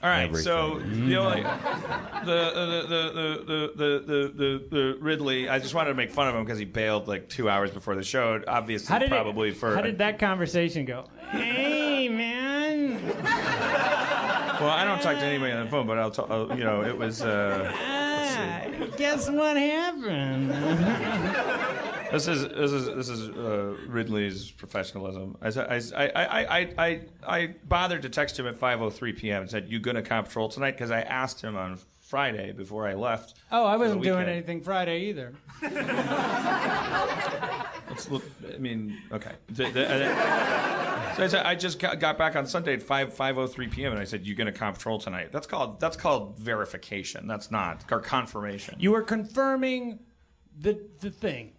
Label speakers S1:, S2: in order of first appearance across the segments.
S1: All right,
S2: everything.
S1: so you know, like the Ridley. I just wanted to make fun of him because he bailed like 2 hours before the show. Obviously,
S3: How did
S1: for.
S3: How did that conversation go? Hey, man.
S1: Well, I don't talk to anybody on the phone, but I'll talk. You know, it was.
S3: Guess what happened?
S1: This is Ridley's professionalism. I bothered to text him at 5:03 p.m. and said, "You gonna patrol tonight?" Because I asked him on Friday before I left.
S3: Oh, I wasn't doing anything Friday either.
S1: I mean, okay. So I said I just got back on Sunday at 5:03 p.m. and I said, "You gonna patrol tonight?" That's called verification. That's not or confirmation.
S3: You were confirming the thing.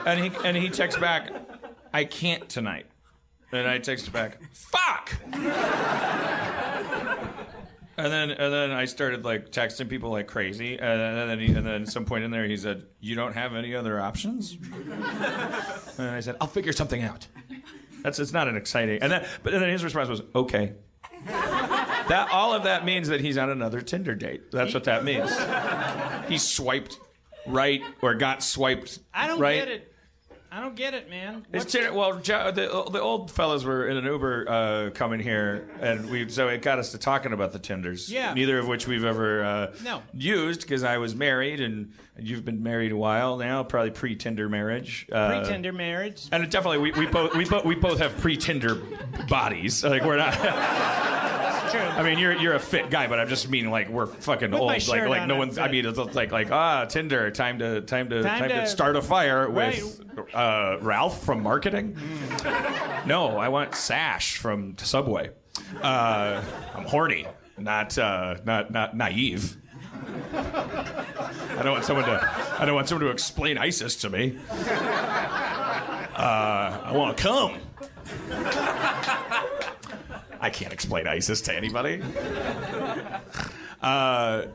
S1: And he texts back, "I can't tonight." And I text back, "Fuck!" And then I started like texting people like crazy, and then at some point in there he said, "You don't have any other options?" And I said, "I'll figure something out." It's not an exciting. But then his response was, "Okay." That all of that means that he's on another Tinder date. That's what that means. He swiped right or got swiped.
S3: I don't
S1: right.
S3: get it. I don't get it, man.
S1: Well, the old fellas were in an Uber coming here, and so it got us to talking about the Tinders.
S3: Yeah.
S1: Neither of which we've ever
S3: No.
S1: used because I was married, and you've been married a while now, probably pre-Tinder marriage.
S3: Pre-Tinder marriage.
S1: And it definitely, we both have pre-Tinder bodies. Like we're not.
S3: True.
S1: I mean, you're a fit guy, but I'm just meaning like we're fucking
S3: With
S1: old.
S3: my shirt
S1: Like
S3: on,
S1: no
S3: I'm
S1: one's.
S3: fit.
S1: I mean, it's like Tinder. Time to start a fire
S3: Right.
S1: with Ralph from marketing. No, I want Sash from Subway. I'm horny, not naive. I don't want someone to explain ISIS to me. I want to come. I can't explain ISIS to anybody. But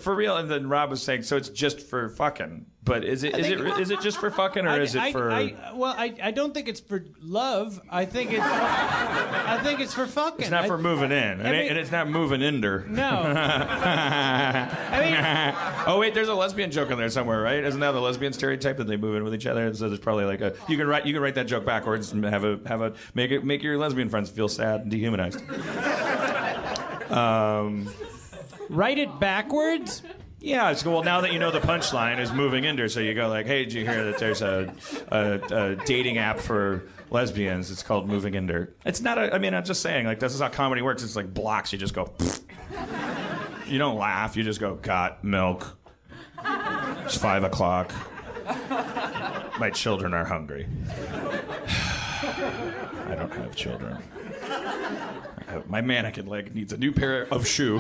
S1: for real, and then Rob was saying, so it's just for fucking. But is it just for fucking, or is it for?
S3: I don't think it's for love. I think it's for fucking.
S1: It's not for moving in, and it's not moving inder.
S3: No.
S1: Oh wait, there's a lesbian joke in there somewhere, right? Isn't that the lesbian stereotype that they move in with each other? So there's probably like you can write that joke backwards and make your lesbian friends feel sad and dehumanized.
S3: Write it backwards?
S1: Yeah, it's well now that you know the punchline is moving inder, so you go like, hey, did you hear that there's a dating app for lesbians? It's called Moving Inder. It's not I'm just saying, like, this is how comedy works. It's like blocks. You just go, pfft. You don't laugh. You just go, got milk. It's 5 o'clock. My children are hungry. I don't have children. My mannequin leg needs a new pair of shoe.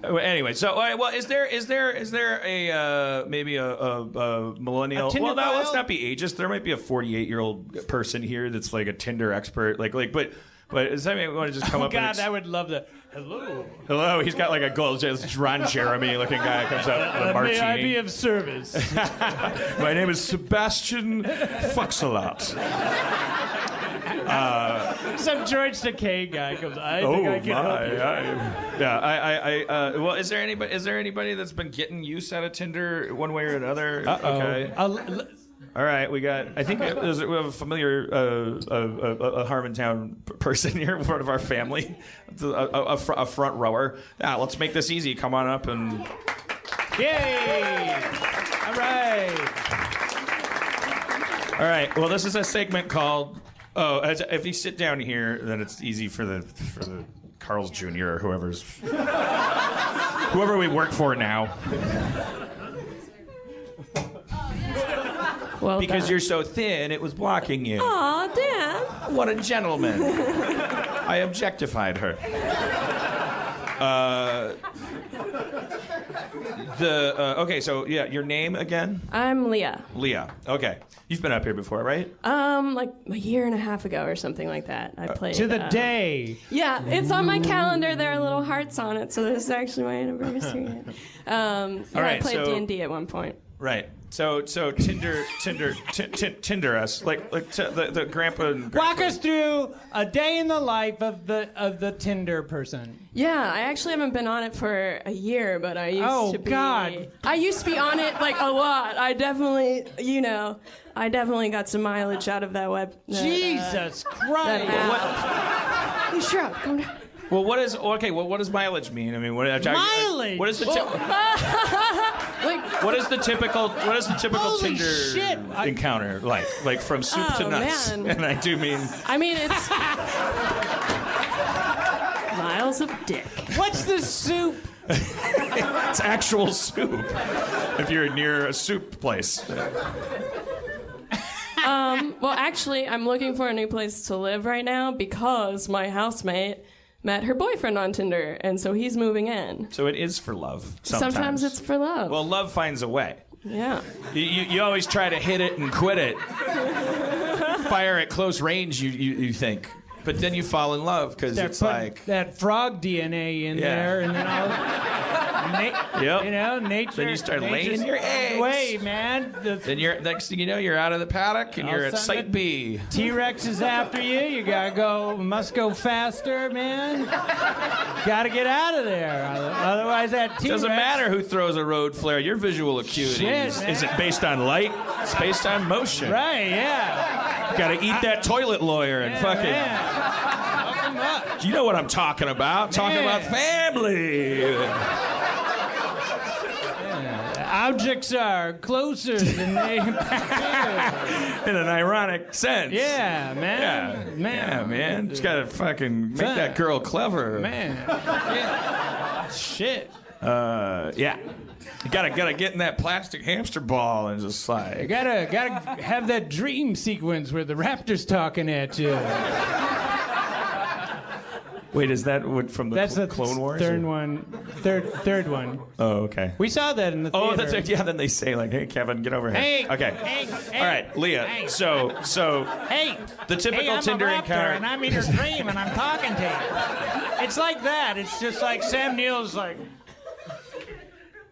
S1: Anyway, so is there a maybe a millennial?
S3: Tinder
S1: Well, no, let's
S3: bio?
S1: not be ageist. There might be a 48-year-old person here that's like a Tinder expert, but is that want to just come up?
S3: God, I would love that.
S1: Hello. He's got like a gold, just Ron Jeremy looking guy comes up with a martini.
S3: May I be of service?
S1: My name is Sebastian Fuxalot.
S3: Some George Takei guy comes. I think I can help you.
S1: Well, is there anybody that's been getting use out of Tinder one way or another?
S3: Okay.
S1: All right, we have a familiar a Harmontown person here, part of our family, a front rower. Let's make this easy. Come on up and.
S3: Yay! All right.
S1: All right. Well, this is a segment called. If you sit down here, then it's easy for the Carl's Jr. or whoever we work for now.
S4: Well
S1: because
S4: done.
S1: you're so thin, it was blocking you.
S4: Aw, Dad.
S1: What a gentleman. I objectified her. Okay, so yeah, your name again?
S4: I'm Leah.
S1: Leah. Okay. You've been up here before, right?
S4: Like a year and a half ago or something like that. I played
S3: To the day.
S4: Yeah, it's on my calendar. There are little hearts on it, so this is actually my anniversary.
S1: All right,
S4: I played
S1: so-
S4: D&D at one point.
S1: Right. So Tinder us the grandpa and
S3: Walk us through a day in the life of the Tinder person.
S4: Yeah, I actually haven't been on it for a year, but I used to be.
S3: God.
S4: I used to be on it like a lot. I definitely got some mileage out of that web.
S3: Jesus Christ!
S4: Hey, shut up. Calm down.
S1: Well, what does mileage mean? I mean,
S3: mileage?
S1: What is the what is the typical
S3: Holy
S1: Tinder
S3: shit.
S1: encounter like from soup to nuts?
S4: Man.
S1: And I do mean
S4: it's miles of dick.
S3: What's the soup?
S1: it's actual soup. If you're near a soup place.
S4: Well, actually, I'm looking for a new place to live right now because my housemate met her boyfriend on Tinder, and so he's moving in.
S1: So it is for love.
S4: Sometimes it's for love.
S1: Well, love finds a way.
S4: Yeah.
S1: You always try to hit it and quit it. Fire at close range, you think. But then you fall in love because it's like
S3: that frog DNA in there, and then nature.
S1: Then you start laying your eggs.
S3: Way, man.
S1: Then next thing you know, you're out of the paddock and you're at Site B.
S3: T-Rex is after you. You must go faster, man. Gotta get out of there. Otherwise, that T-Rex.
S1: Doesn't matter who throws a road flare. Your visual acuity isn't based on light. It's based on motion.
S3: Right? Yeah.
S1: Gotta eat that toilet lawyer and fucking.
S3: Man.
S1: You know what I'm talking about? Talking about family.
S3: Objects are closer than they appear.
S1: In an ironic sense.
S3: Yeah, man.
S1: Yeah, man. Just gotta fucking make that girl clever.
S3: Man. Yeah. Shit.
S1: Yeah. You gotta get in that plastic hamster ball and just like.
S3: You gotta have that dream sequence where the raptor's talking at you.
S1: Wait, is that from the
S3: That's the
S1: Clone Wars?
S3: Third one. Third one.
S1: Oh, okay.
S3: We saw that in the theater.
S1: Oh, that's right. Yeah, then they say like, "Hey, Kevin, get over here."
S3: Hey.
S1: Okay.
S3: Hey.
S1: All right, Leah.
S3: Hey.
S1: So.
S3: Hey.
S1: The typical
S3: I'm
S1: Tinder
S3: a raptor,
S1: encounter.
S3: and I'm in your dream, and I'm talking to you. It's like that. It's just like Sam Neill's like.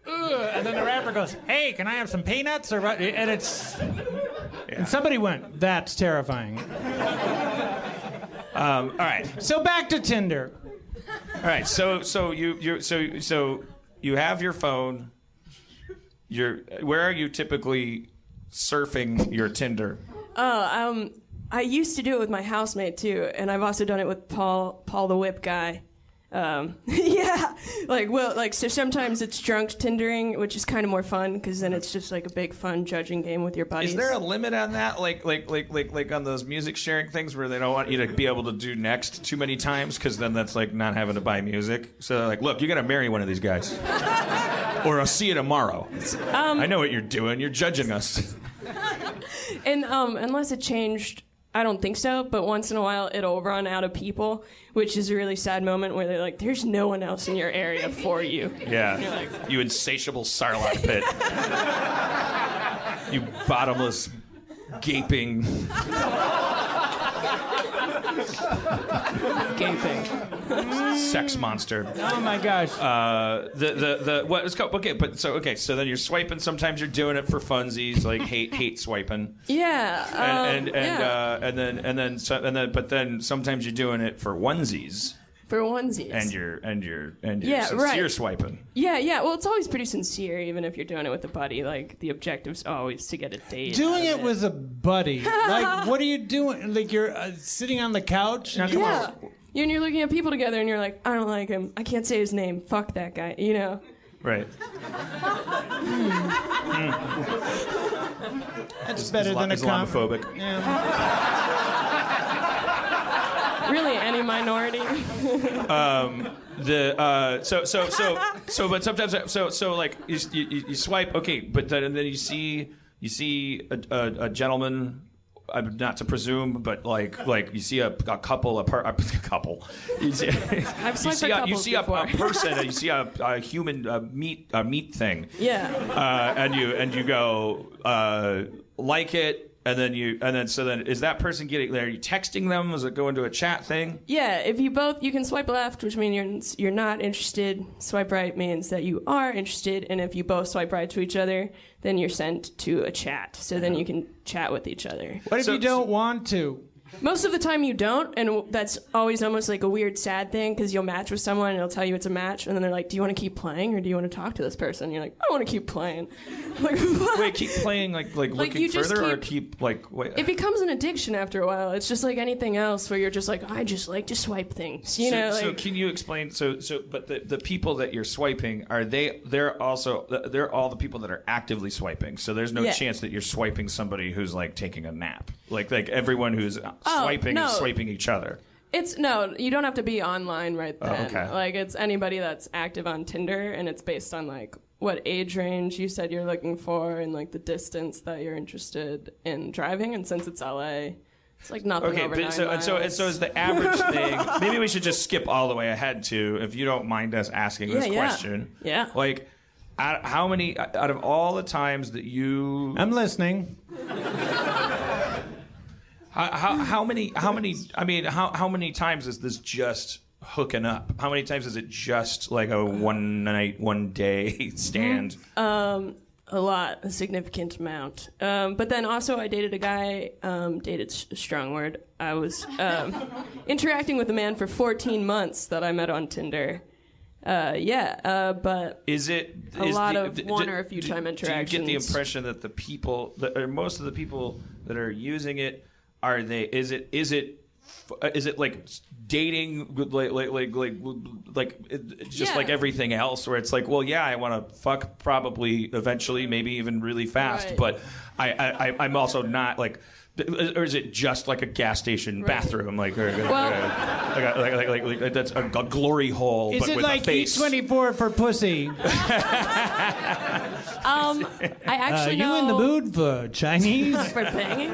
S3: And then the rapper goes, "Hey, can I have some peanuts?" Or what? And it's. Yeah. And somebody went, "That's terrifying."
S1: All right.
S3: So back to Tinder.
S1: All right. So you have your phone. Where are you typically surfing your Tinder?
S4: I used to do it with my housemate too, and I've also done it with Paul the Whip guy. Yeah, so sometimes it's drunk Tindering, which is kind of more fun because then it's just like a big fun judging game with your buddies.
S1: Is there a limit on that? Like on those music sharing things where they don't want you to be able to do next too many times because then that's like not having to buy music. So they're like, look, you got to marry one of these guys, or I'll see you tomorrow. I know what you're doing. You're judging us.
S4: And unless it changed. I don't think so, but once in a while it'll run out of people, which is a really sad moment where they're like, there's no one else in your area for you.
S1: Yeah.
S4: And you're like,
S1: you insatiable sarlacc pit. You bottomless, gaping.
S4: Gaping.
S1: Sex monster.
S3: Oh my gosh.
S1: What it's called? Okay, so then you're swiping. Sometimes you're doing it for funsies, like hate swiping.
S4: Yeah.
S1: But then sometimes you're doing it for onesies.
S4: For onesies.
S1: And you're
S4: yeah,
S1: sincere
S4: right.
S1: swiping.
S4: Yeah. Well, it's always pretty sincere, even if you're doing it with a buddy. Like the objective's always to get a date.
S3: Doing it with a buddy. Like, what are you doing? Like you're sitting on the couch.
S4: And you're looking at people together, and you're like, I don't like him. I can't say his name. Fuck that guy. You know.
S1: Right.
S3: That's better than a
S1: Islamophobic.
S3: Yeah.
S4: Really, any minority.
S1: But sometimes like you swipe, okay, but then you see a gentleman. Not to presume, but like you see a couple. You see a person. You see a human meat thing.
S4: Yeah.
S1: And you go like it. And then is that person are you texting them? Does it go into a chat thing?
S4: Yeah, if you can swipe left, which means you're not interested. Swipe right means that you are interested. And if you both swipe right to each other, then you're sent to a chat. So then you can chat with each other.
S3: What if you don't want to?
S4: Most of the time you don't, and that's always almost like a weird, sad thing, because you'll match with someone and it'll tell you it's a match, and then they're like, do you want to keep playing or do you want to talk to this person? And you're like, I want to keep playing. Like,
S1: wait, keep playing like looking further or keep like wait.
S4: It becomes an addiction after a while. It's just like anything else where you're just like, I just like to swipe things.
S1: So can you explain but the people that you're swiping, they're all the people that are actively swiping. So there's no chance that you're swiping somebody who's like taking a nap. Like everyone who's swiping is swiping each other.
S4: You don't have to be online right then.
S1: Oh, okay.
S4: Like, it's anybody that's active on Tinder, and it's based on like what age range you said you're looking for and like the distance that you're interested in driving. And since it's LA, it's like nothing over 9 miles.
S1: So is the average thing. Maybe we should just skip all the way ahead to, if you don't mind us asking this question.
S4: Yeah.
S1: Like, how many out of all the times that you?
S3: I'm listening.
S1: How many times is this just hooking up? How many times is it just like a one night, one day stand?
S4: A lot, a significant amount. But then also I dated a guy, dated's a strong word. I was interacting with a man for 14 months that I met on Tinder. But
S1: is it
S4: a lot of one or a few time interactions?
S1: Do you get the impression that the people, or most of the people that are using it, is it like dating like just like everything else, where it's like, well, yeah, I want to fuck probably eventually, maybe even really fast,
S4: right.
S1: But I'm also not like. Or is it just like a gas station bathroom, like that's a glory hole?
S3: Is
S1: but
S3: it
S1: with
S3: like
S1: a face?
S3: E24 for pussy?
S4: I actually know.
S3: You in the mood for Chinese?
S4: For banging?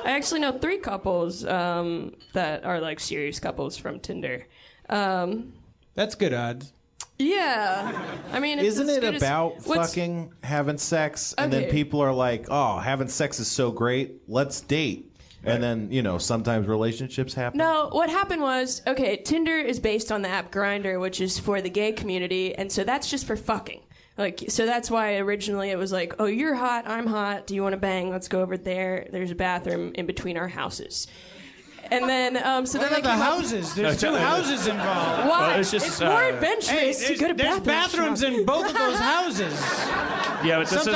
S4: I actually know 3 couples that are like serious couples from Tinder.
S3: That's good odds.
S4: Yeah, I mean, it's
S2: isn't it about fucking having sex, and then people are like, "Oh, having sex is so great, let's date," and then sometimes relationships happen.
S4: No, what happened was, Tinder is based on the app Grindr, which is for the gay community, and so that's just for fucking. Like, so that's why originally it was like, oh, you're hot, I'm hot, do you want to bang? Let's go over there. There's a bathroom in between our houses. And then, so
S3: what
S4: then
S3: are the houses? There's 2 houses involved.
S4: Why?
S1: Well,
S4: it's more adventurous to go to
S3: there's bathrooms in both of those houses.
S1: Yeah, but this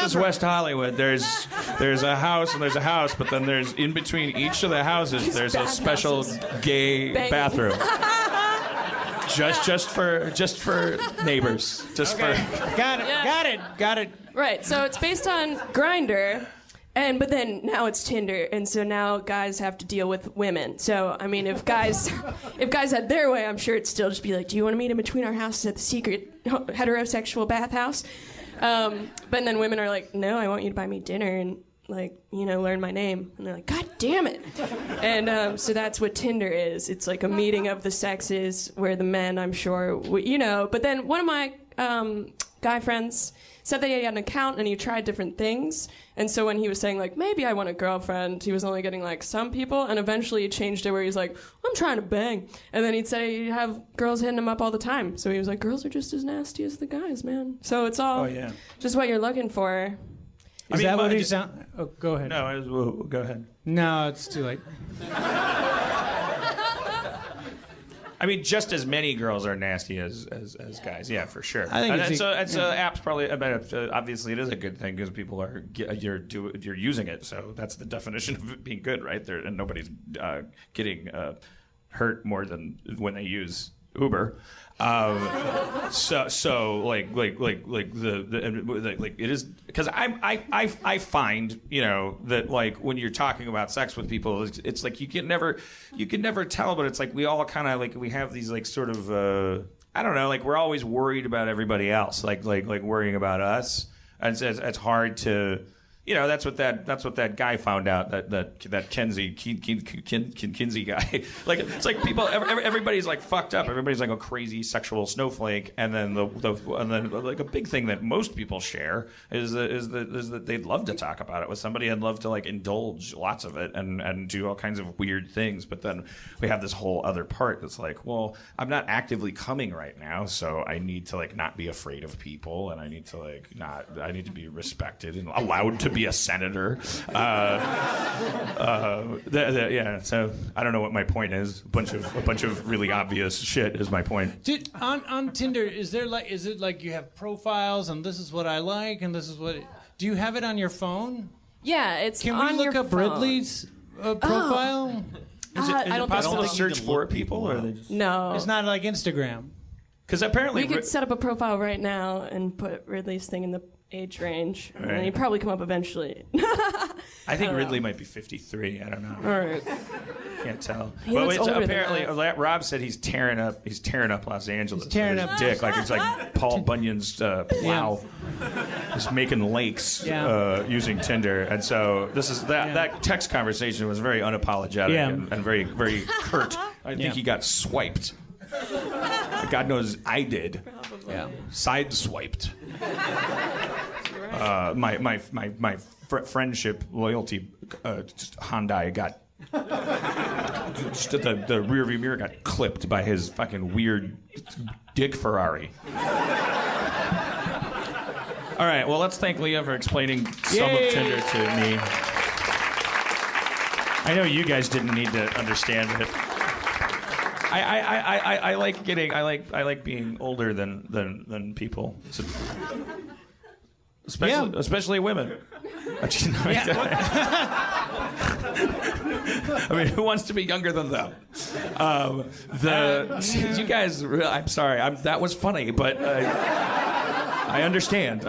S1: is West Hollywood. There's a house and there's a house, but then there's in between each of the houses there's a special gay bathroom. Just for neighbors.
S3: Got it.
S4: Right. So it's based on Grindr. But then now it's Tinder, and so now guys have to deal with women. So I mean, if guys had their way, I'm sure it'd still just be like, do you want to meet in between our houses at the secret heterosexual bathhouse? But then women are like, no, I want you to buy me dinner and learn my name. And they're like, God damn it. And so that's what Tinder is. It's like a meeting of the sexes where the men, I'm sure, But then one of my guy friends said that he had an account and he tried different things. And so when he was saying, like, maybe I want a girlfriend, he was only getting, like, some people. And eventually he changed it where he's like, I'm trying to bang. And then he'd say he'd have girls hitting him up all the time. So he was like, girls are just as nasty as the guys, man. So it's all just what you're looking for.
S3: Is that what he sound? Oh, go ahead.
S1: No, go ahead.
S3: No, it's too late.
S1: I mean, just as many girls are nasty as guys. Yeah, for sure.
S3: I think
S1: app's probably. I mean, obviously, it is a good thing because people are you're using it. So that's the definition of it being good, right? And nobody's getting hurt more than when they use Uber. So like it is, because I find that like when you're talking about sex with people, it's like you can never tell, but it's like we all kind of like we have these like sort of I don't know, like we're always worried about everybody else, like worrying about us, and it's hard to. that's what that guy found out. That Kinsey guy. Like it's like people. Everybody's like fucked up. Everybody's like a crazy sexual snowflake. And then and then like a big thing that most people share is that they'd love to talk about it with somebody and love to like indulge lots of it and do all kinds of weird things. But then we have this whole other part that's like, well, I'm not actively coming right now, so I need to like not be afraid of people, and I need to I need to be respected and allowed to be a senator. Yeah. So I don't know what my point is. A bunch of really obvious shit is my point.
S3: On Tinder, is it like you have profiles and this is what I like and this is what? Do you have it on your phone?
S4: Yeah, it's
S3: Can
S4: on
S3: we
S4: your
S3: look up
S4: phone.
S3: Ridley's profile?
S1: Is
S4: I
S1: it
S4: don't
S1: possible
S4: think
S1: to
S4: so.
S1: search for people, or are they just?
S4: No.
S3: It's not like Instagram.
S1: Because apparently,
S4: We could set up a profile right now and put Ridley's thing in the age range, and then
S1: Right.
S4: he'd probably come up eventually.
S1: I think Ridley might be 53. I don't know.
S4: All right.
S1: Can't tell.
S4: He looks older than
S1: apparently,
S4: that.
S1: Rob said he's tearing up Los Angeles.
S3: He's tearing
S1: with his
S3: up-
S1: dick like it's like Paul Bunyan's plow. Just making lakes using Tinder, and so this is that text conversation was very unapologetic and very very curt. I think he got swiped. God knows I did.
S3: Yeah.
S1: Side swiped. My friendship loyalty Hyundai got just the rear view mirror got clipped by his fucking weird dick Ferrari. All right, well, let's thank Leah for explaining some of Tinder to me. I know you guys didn't need to understand it. I like being older than people. Especially women. I mean, who wants to be younger than them? You guys, I'm sorry. That was funny, but I understand.